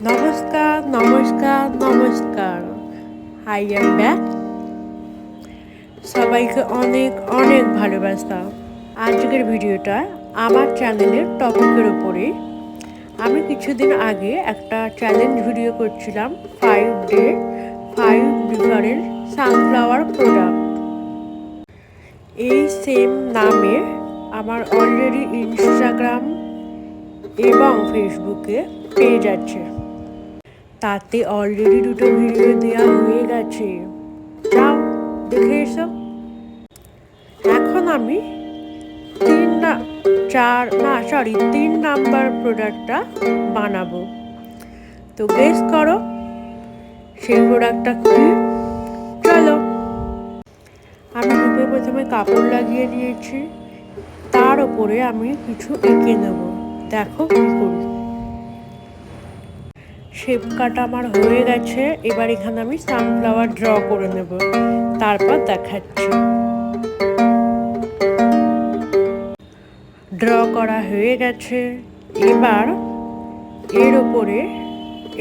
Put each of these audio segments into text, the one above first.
নমস্কার নমস্কার নমস্কার। I am back. সবাইকে অনেক অনেক ভালোবাসা। আজকের ভিডিওটা আমার চ্যানেলের টপিকের ওপরে। আমি কিছুদিন আগে একটা চ্যালেঞ্জ ভিডিও করছিলাম 5 ডে 5 ডিফারেন্ট সানফ্লাওয়ার প্রোডাক্ট। এই সেম নামে আমার অলরেডি ইনস্টাগ্রাম এবং ফেসবুকে পেজ আছে। তাতে অলরেডি 2টো ভিডিও দেওয়া হয়ে গেছে, যাও দেখে এসো। এখন আমি 3 নাম্বার প্রোডাক্টটা বানাবো। তো গেস করো সেই প্রোডাক্টটা কি। চলো, আমি রূপে প্রথমে কাপড় লাগিয়ে নিয়েছি, তার উপরে আমি কিছু এঁকে নেব। দেখো কি করি। শেপ কাটা আমার হয়ে গেছে। এবার এখানে আমি সানফ্লাওয়ার ড্র করে নেব, তারপর দেখাচ্ছি। ড্র করা হয়ে গেছে। এবার এর ওপরে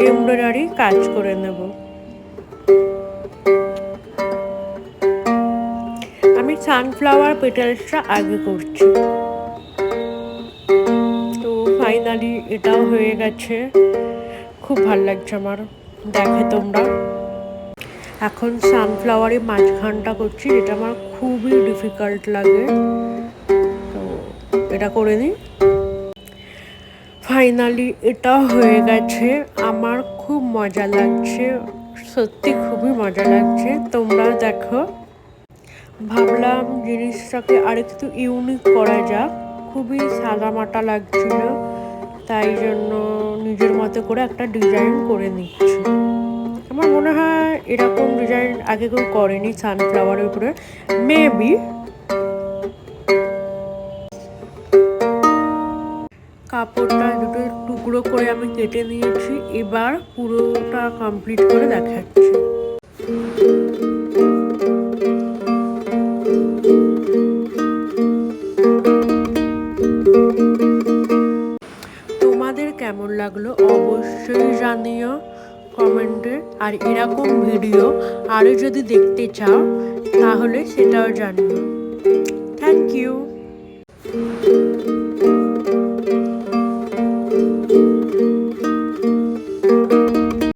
এমব্রয়ডারি কাজ করে নেব। আমি সানফ্লাওয়ার পেটালসটা আগে করছি। তো ফাইনালি এটাও হয়ে গেছে। খুব ভালো লাগছে আমার, দেখে তোমরা। এখন সানফ্লাওয়ারের মাঝখানটা করছি, যেটা আমার খুবই ডিফিকাল্ট লাগে। তো এটা করে নিই। ফাইনালি এটা হয়ে গেছে। আমার খুব মজা লাগছে, সত্যি খুবই মজা লাগছে। তোমরা দেখো, ভাবলাম জিনিসটাকে আরেকটু ইউনিক করা যাক। খুবই সাদামাটা লাগছিল, তাই জন্য নিজের মতো করে একটা ডিজাইন করে নিচ্ছি। আমার মনে হয় এরকম ডিজাইন আগে কেউ করেনি সানফ্লাওয়ারের উপরে, মেবি। কাপড়টা 2টো টুকরো করে আমি কেটে নিয়েছি। এবার পুরোটা কমপ্লিট করে দেখাচ্ছি। তোমাদের কেমন লাগলো অবশ্যই জানিও কমেন্টে। আর এরকম ভিডিও আরও যদি দেখতে চাও তাহলে সেটাও জানিও। Thank you.